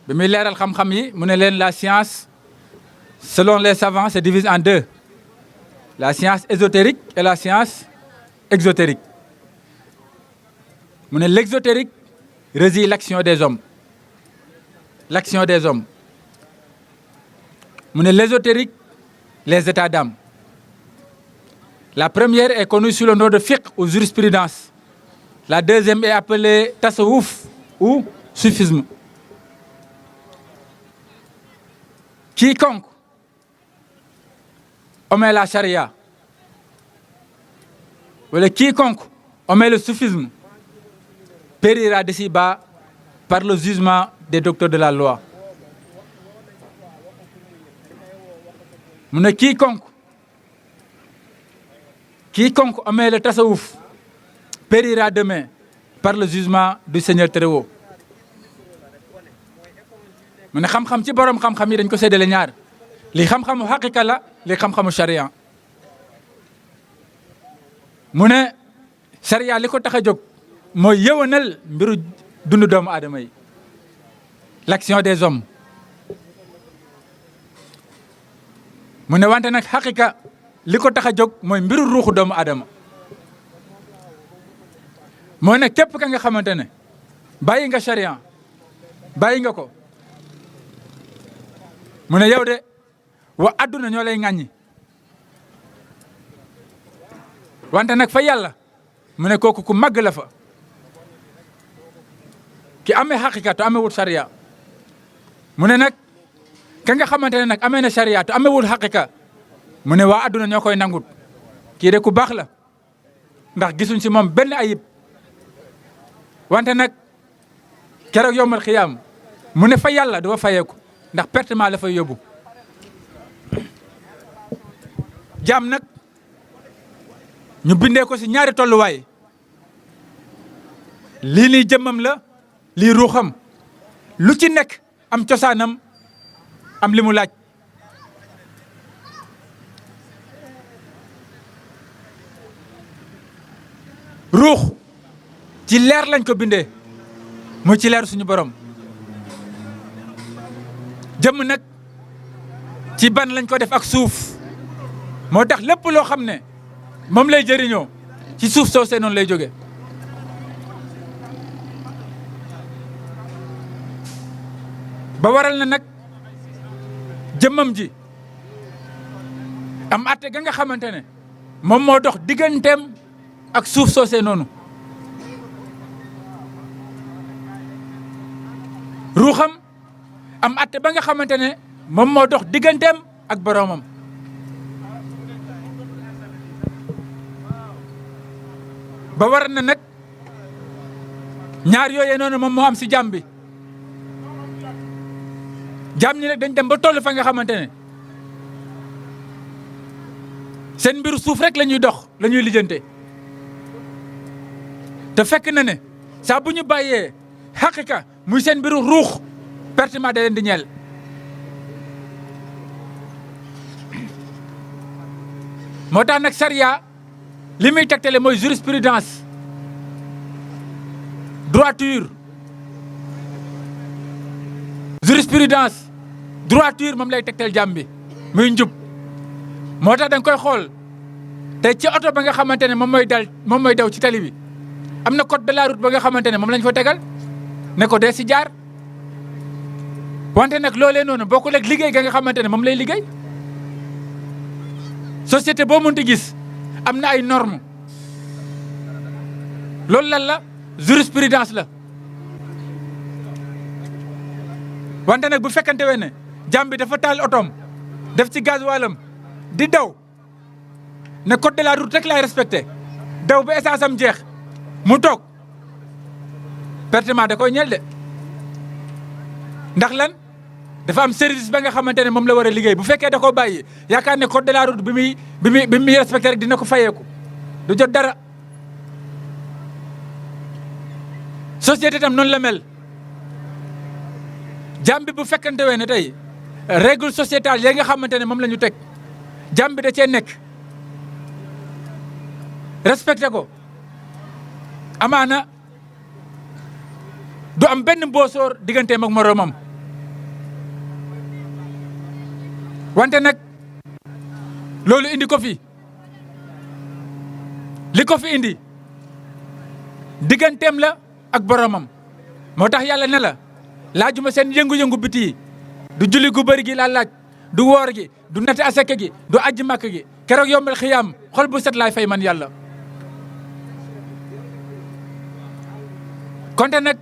bi muy leeral xam-xam yi mu ne leen la science selon les savants se divise en deux, la science ésotérique et la science exotérique. mu ne l'exotérique réside l'action des hommes, l'action des hommes. mu ne l'ésotérique les états d'âme. La première est connue sous le nom de fiqh ou jurisprudence. La deuxième est appelée tasawuf ou soufisme. Quiconque omet la charia, ou quiconque omet le soufisme, périra d'ici bas par le jugement des docteurs de la loi. mu ne quiconque omet le tasawuf périra demain par le jugement du Seigneur très haut. mu ne xam-xam ci borom xam-xam yi dañ ko séddale ñaar, li xam-xamu xaqiqa la, li xam-xamu charia. mu ne charia li ko tax a jóg mooy yëwanal mbiru dundu doomu aadama yi, l'action des hommes. mu ne wante nag xaqiqa li ko tax a jóg mooy mbiru ruuxu doomu aadama. mooy ne képp ka nga xamante ne bàyyi nga charia, bàyyi nga ko, mu ne yow de wa adduna ñoo lay ŋàññi, wante nag fa yàlla mu ne kooku ku màgg la fa, ki amee xaqiqa te amee wut charia. mu ne nag ka nga xamante ne nag amee na charia te amee wut xaqiqa, mu ne waa adduna ñoo koy nangut, kii de ku baax la ndax gisuñ si moom benn ayib. wante nag keroog yowmal xiyaam mu ne fa yàlla dafa fayeeku ndax pertement la fay yóbbu. jaam nag ñu bindee ko si ñaari tolluwaay, lii nii jëmmam la, lii ruuxam, lu ci nekk am cosaanam, am li mu laaj. ruux ci leer lañ ko bindee, muy ci leer suñu borom. jëmm nag ci ban lañ ko def ak suuf, moo tax lépp loo xam ne moom lay jëriñoo ci suuf soosee noonu lay jóge. ba waral na nag jëmmam ji am atte ga nga xamante ne moom moo dox digganteem ak suuf soosee noonu. ruuxam am atte ba nga xamante ne moom moo dox digganteem ak boroomam. ba war na nag ñaar yooyee noonu moom moo am si jàmm bi. jàmm ñi nag dañ dem ba toll fa nga xamante ne seen mbiru suuf rek la ñuy dox, la ñuy lijjante. te fekk na ne saa bu ñu bàyyee xaqiqa muy seen mbiru ruux, pertement da leen di ñeel. moo tax nag charia li muy tegtale mooy jurisprudence, droiture. jurisprudence droiture moom lay tegtal jàmm bi muy njub. moo tax da nga koy xool te ci oto ba nga xamante ne moom mooy daw ci tali bi am na code de la route ba nga xamante ne moom lañ fa tegal ne ko dee si jaar. wante nag loolee noonu bokkul ak liggéey ga nga xamante ne moom lay liggéey. société boo mënti gis am na ay normes, loolu lan la jurisprudence la. wante nag bu fekkante we ne jàmm bi dafa taal otoom def ci gasoilam di daw ne code de la route rek laay respecté, daw ba essence am jeex mu toog, pertement da koy ñeel de. ndax lan dafa am service ba nga xamante ne moom la war a liggéey. bu fekkee da koo bàyyi yaakaar ne code de la route bi muy respecté rek dina ko fayeeku, du jot dara. société tam noonu la mel. jàmm bi bu fekkante wee ne tey règle sociétale yi nga xamante ne moom la ñu teg, jàmm bi da cee nekk respecté ko, amaana du am benn mboosoor digganteem ak moroomam. wante nag loolu indi ko fi li ko fi indi digganteem la ak boromam moo tax yàlla ne la laajuma seen yëngu-yëngu biti yi du julli gu bëri gi laa laaj du woor gi du nate asaka gi du ajji màkk gi keroog yombal xiyaam xol bu set laay fay man yàlla. konte nag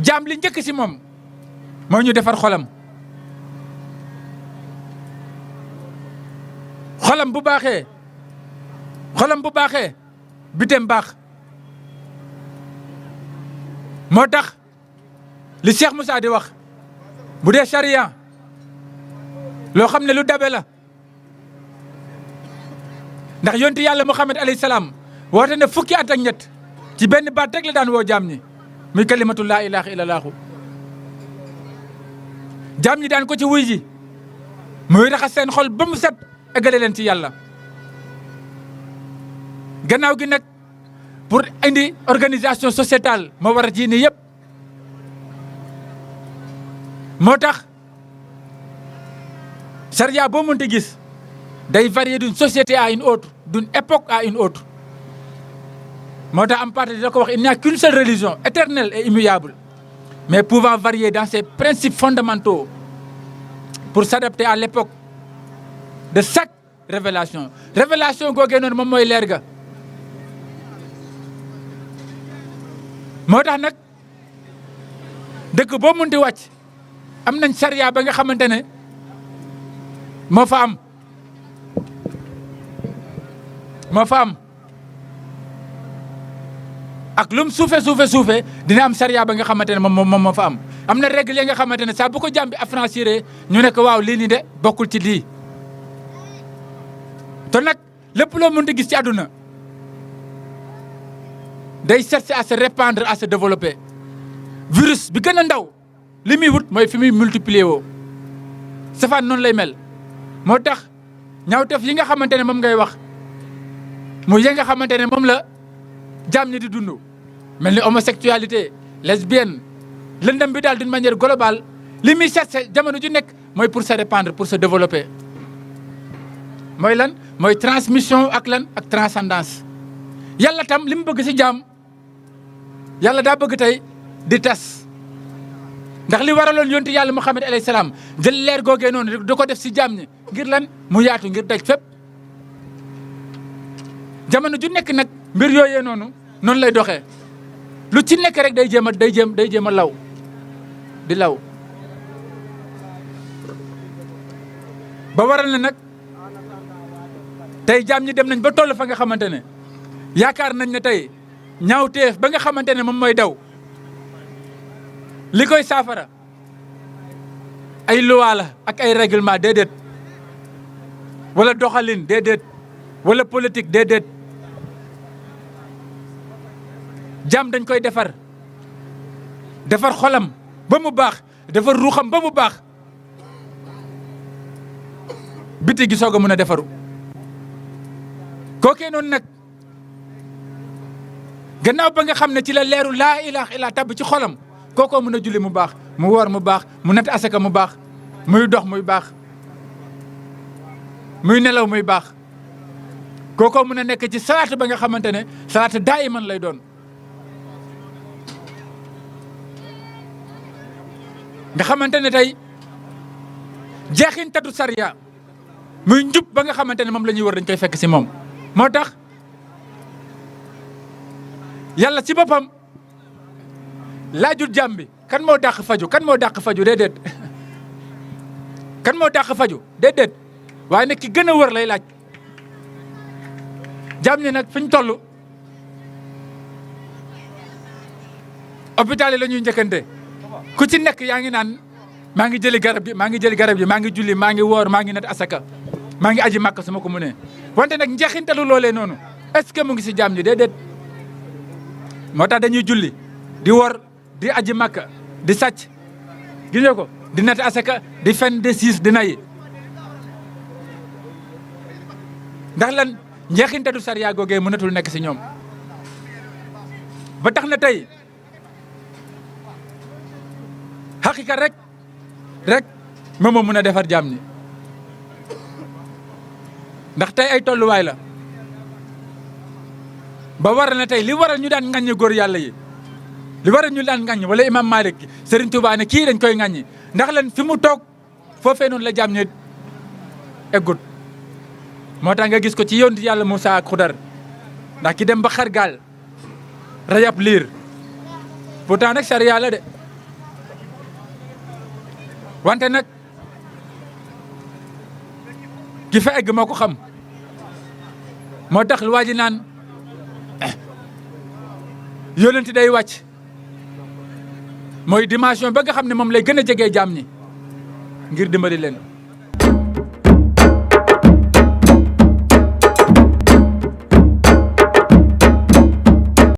jaam li njëkk si moom moo ñu defar xolam bu baaxee biteem baax moo tax li Cheikh Moussa di wax bu dee charia loo xam ne lu dabe la ndax yonti yàlla Muhammad alayhi salaam woote ne fukki at ak ñett ci benn baat rek la daan woo jaam ñi muy kalimatu laa ilaaha illallaahu jaam ñi daan ko ci wuy ji muy raxas seen xol ba mu set eggale leen ci yàlla. gannaaw gi nag pour indi organisation sociétale moo war a ji ni yëpp moo tax charia boo mënta gis day varier d'une société à une autre d'une époque à une autre moo tax am parti da ko wax il n'y a qu'une seule religion éternelle et immuable mais pouvant varier dans ses principes fondamentaux pour s'adapter à l'époque de chaque révélation googee noonu moom mooy leer ga moo tax nag dëkk boo munti wàcc am nañ charia ba nga xamante ne moo fa am ak lum suufe dina am charia ba nga xamante ne moom moo fa am na règle yi nga xamante ne saa bu ko jàmm bi affranchiré ñu ne ko waaw lii nii de bokkul ci lii te nag lépp loo mënti gis ci àdduna day chercher à se répandre à se développer virus bi gën a ndaw li muy wut mooy fi muy multiplier woo safaan noonu lay mel moo tax ñaawteef yi nga xamante ne moom ngay wax muy yi nga xamante ne moom la jaam ñi di dund mel ni homosexualité lesbienne lëndëm bi daal d'une manière globale li muy chercher jamono ju nekk mooy pour se répandre pour se développer mooy lan mooy transmission ak lan ak transcendance yàlla tam li mu bëgg ci jaam yàlla daa bëgg tey di tas ndax li waraloon yonti yàlla Muhammad alayhi salaam jël leer googee noonu da ko def ci jaam ñi ngir lan mu yaatu ngir daj fépp jamono ju nekk nag mbir yooyee noonu lay doxee lu ci nekk rek day jéem a law di law ba waral na nag tey jaam ñi dem nañ ba toll fa nga xamante ne yaakaar nañ ne tey ñaawteef ba nga xamante ne moom mooy daw li koy saafara ay loi la ak ay règlement déedéet wala doxalin déedéet wala politique déedéet jaam dañ koy defar xolam ba mu baax defar ruuxam ba mu baax biti gi soog a mën a defaru kookee noonu nag gannaaw ba nga xam ne ci la leeru laa ilaaha illa tabb ci xolam kookoo mën a julli mu baax mu woor mu baax mu natt asaka mu baax muy dox muy baax muy nelaw muy baax kookoo mën a nekk ci salaat ba nga xamante ne salaat daayiman lay doon nga xamante ne tey jeexintatu sariya muy njub ba nga xamante ne moom la ñuy war dañ koy fekk si moom moo tax yàlla ci boppam laajul jàmm bi kan moo dàq faju déedéet kan moo dàq faju déedéet waaye nag ki gën a wër lay laaj jàmm ñi nag fi ñu toll hôpital yi la ñuy njëkkante ku ci nekk yaa ngi naan maa ngi jëli garab gi maa ngi julli maa ngi woor maa ngi nat asaka maa ngi aji màkk su ma ko mënee wante nag njeexintalu loolee noonu est-ce que mu ngi si jaam ñi déedéet moo tax dañuy julli di wor di aji màkk di sàcc gis nga ko di nat asaka di fen di siis di nayi ndax lan njeexintalu sariya googee mënatul nekk si ñoom ba tax na tey xaqiqa rek moom moo mën a defar jaam ñi ndax tey ay tolluwaay la ba waral na tey li waral ñu daan ŋàññi góor yàlla yi li waral ñu daan ŋàññi wala imam Malik Serigne Touba ne kii dañ koy ŋàññi ndax lan fi mu toog foofee noonu la jaam ñi eggut moo tax nga gis ko ci yonent yàlla Moussa ak Xudar ndax ki dem ba xar gaal rayab liir pourtant nag sariya la de wante nag ki fa egg moo ko xam moo tax lu waa ji naan yonent day wàcc mooy dimension ba nga xam ne moom lay gën a jegee jaam ñi ngir dimbali leen